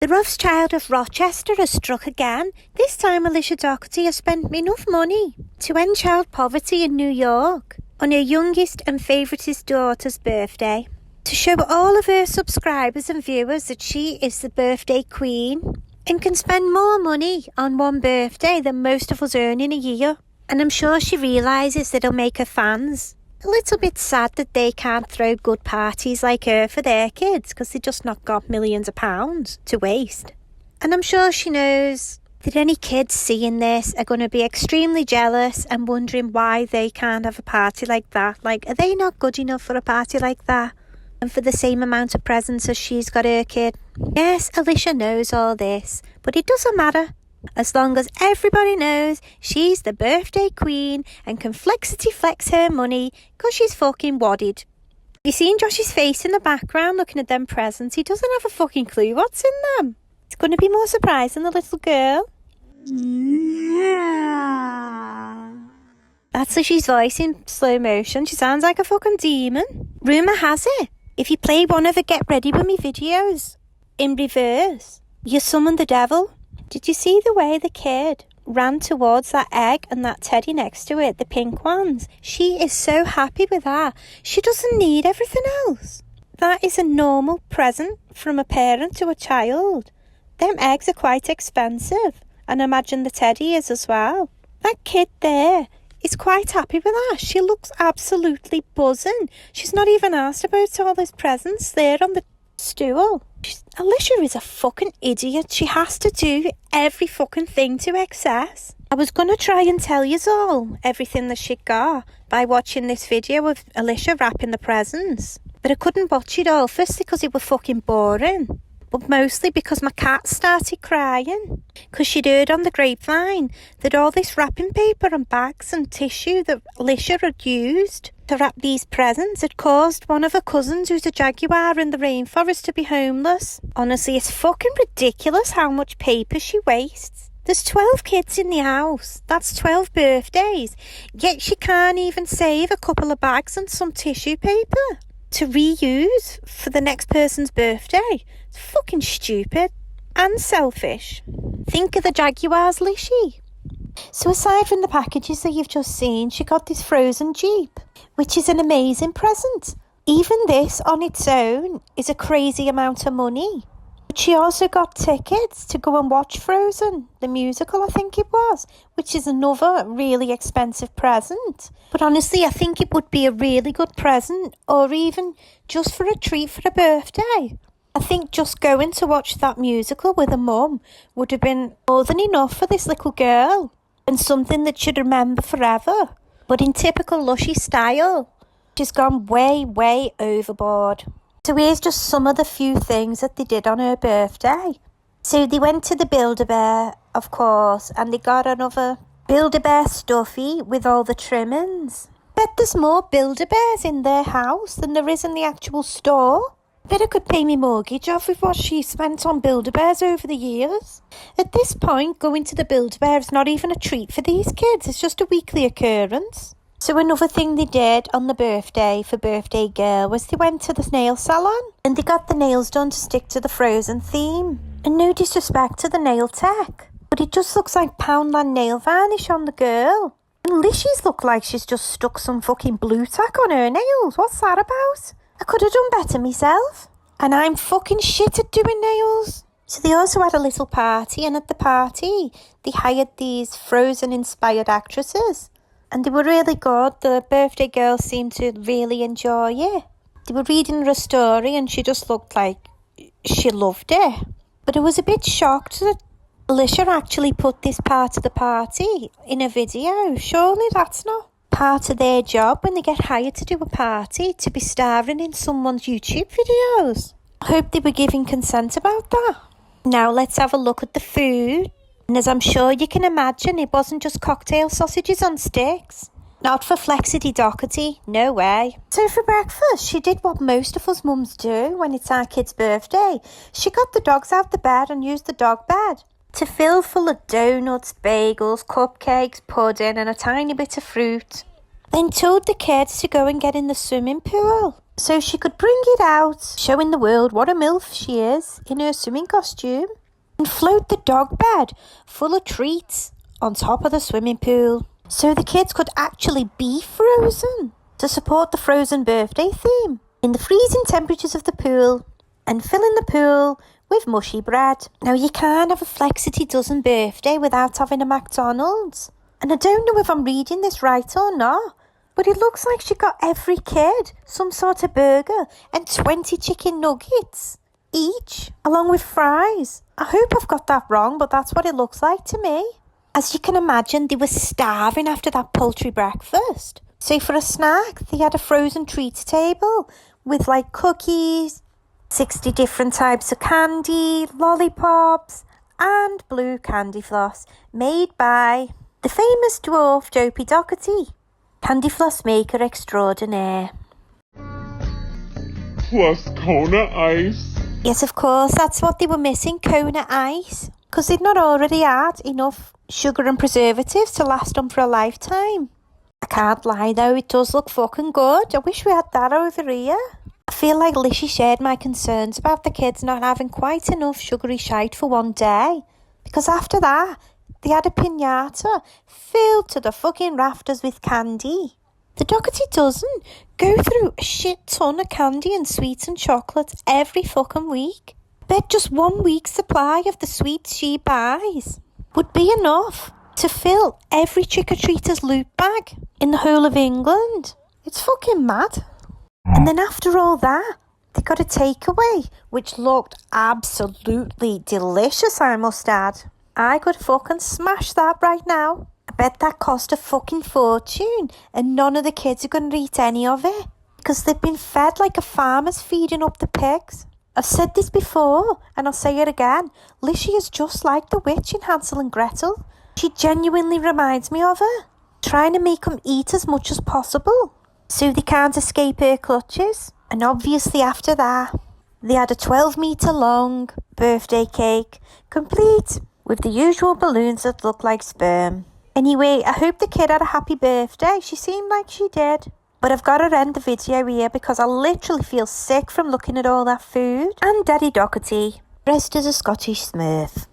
The Rothschild of Rochester has struck again. This time Alicia Dougherty has spent enough money to end child poverty in New York on her youngest and favouriteest daughter's birthday, to show all of her subscribers and viewers that she is the birthday queen and can spend more money on one birthday than most of us earn in a year. And I'm sure she realises that it'll make her fans a little bit sad that they can't throw good parties like her for their kids because they just not got millions of pounds to waste. And I'm sure she knows that any kids seeing this are going to be extremely jealous and wondering why they can't have a party like that. Like, are they not good enough for a party like that? And for the same amount of presents as she's got her kid? Yes, Alicia knows all this, but it doesn't matter. As long as everybody knows she's the birthday queen and can flexity flex her money because she's fucking wadded. You seen Josh's face in the background looking at them presents? He doesn't have a fucking clue what's in them. It's going to be more surprising than the little girl. Yeah. That's Lucy's voice in slow motion. She sounds like a fucking demon. Rumour has it, if you play one of the Get Ready With Me videos in reverse, you summon the devil. Did you see the way the kid ran towards that egg and that teddy next to it, the pink ones? She is so happy with that. She doesn't need everything else. That is a normal present from a parent to a child. Them eggs are quite expensive, and I imagine the teddy is as well. That kid there is quite happy with that. She looks absolutely buzzing. She's not even asked about all those presents there on the stool. Alicia is a fucking idiot. She has to do every fucking thing to excess. I was going to try and tell you all everything that she got by watching this video of Alicia wrapping the presents, but I couldn't watch it all, firstly because it was fucking boring, but mostly because my cat started crying because she'd heard on the grapevine that all this wrapping paper and bags and tissue that Alicia had used to wrap these presents had caused one of her cousins, who's a jaguar in the rainforest, to be homeless. Honestly, it's fucking ridiculous how much paper she wastes. There's 12 kids in the house. That's 12 birthdays. Yet she can't even save a couple of bags and some tissue paper to reuse for the next person's birthday. It's fucking stupid and selfish. Think of the jaguars, Lishy. So aside from the packages that you've just seen, she got this frozen Jeep, which is an amazing present. Even this on its own is a crazy amount of money. But she also got tickets to go and watch Frozen, the musical I think it was, which is another really expensive present. But honestly, I think it would be a really good present, or even just for a treat for a birthday. I think just going to watch that musical with her mum would have been more than enough for this little girl, and something that she'd remember forever. But in typical Lushy style, she's gone way, way overboard. So here's just some of the few things that they did on her birthday. So they went to the Build-A-Bear, of course, and they got another Build-A-Bear stuffy with all the trimmings. Bet there's more Build-A-Bears in their house than there is in the actual store. Bet I could pay me mortgage off with what she spent on Build-A-Bears over the years. At this point, going to the Build-A-Bear is not even a treat for these kids. It's just a weekly occurrence. So another thing they did on the birthday for Birthday Girl was they went to the nail salon and they got the nails done to stick to the Frozen theme. And no disrespect to the nail tech, but it just looks like Poundland nail varnish on the girl. And Lishy's look like she's just stuck some fucking blue tack on her nails. What's that about? I could have done better myself. And I'm fucking shit at doing nails. So they also had a little party, and at the party they hired these Frozen-inspired actresses. And they were really good. The birthday girl seemed to really enjoy it. They were reading her a story and she just looked like she loved it. But I was a bit shocked that Alicia actually put this part of the party in a video. Surely that's not part of their job when they get hired to do a party, to be starring in someone's YouTube videos. I hope they were giving consent about that. Now let's have a look at the food. And as I'm sure you can imagine, it wasn't just cocktail sausages on sticks. Not for Flexity Dougherty, no way. So for breakfast, she did what most of us mums do when it's our kid's birthday. She got the dogs out the bed and used the dog bed to fill full of donuts, bagels, cupcakes, pudding and a tiny bit of fruit. Then told the kids to go and get in the swimming pool. so she could bring it out, showing the world what a MILF she is in her swimming costume, and float the dog bed full of treats on top of the swimming pool, so the kids could actually be frozen to support the frozen birthday theme in the freezing temperatures of the pool and filling the pool with mushy bread. Now, you can't have a Dougherty Dozen birthday without having a McDonald's. And I don't know if I'm reading this right or not, but it looks like she got every kid some sort of burger and 20 chicken nuggets each, along with fries. I hope I've got that wrong, but that's what it looks like to me. As you can imagine, they were starving after that poultry breakfast. So for a snack, they had a frozen treats table with like cookies, 60 different types of candy, lollipops, and blue candy floss made by the famous dwarf Dopey Dougherty, candy floss maker extraordinaire. Plus Kona ice. Yes, of course, that's what they were missing, Kona ice, because they'd not already had enough sugar and preservatives to last them for a lifetime. I can't lie though, it does look fucking good. I wish we had that over here. I feel like Lishy shared my concerns about the kids not having quite enough sugary shite for one day, because after that, they had a piñata filled to the fucking rafters with candy. The Dougherty Dozen go through a shit ton of candy and sweets and chocolates every fucking week. I bet just 1 week's supply of the sweets she buys would be enough to fill every trick-or-treater's loot bag in the whole of England. It's fucking mad. And then after all that, they got a takeaway, which looked absolutely delicious, I must add. I could fucking smash that right now. I bet that cost a fucking fortune, and none of the kids are going to eat any of it, because they've been fed like a farmer's feeding up the pigs. I've said this before, and I'll say it again. Lishy is just like the witch in Hansel and Gretel. She genuinely reminds me of her, trying to make them eat as much as possible, so they can't escape her clutches. And obviously after that, they had a 12-metre long birthday cake, complete with the usual balloons that look like sperm. Anyway, I hope the kid had a happy birthday. She seemed like she did. But I've got to end the video here because I literally feel sick from looking at all that food. And Daddy Dougherty, dressed as a Scottish Smurf.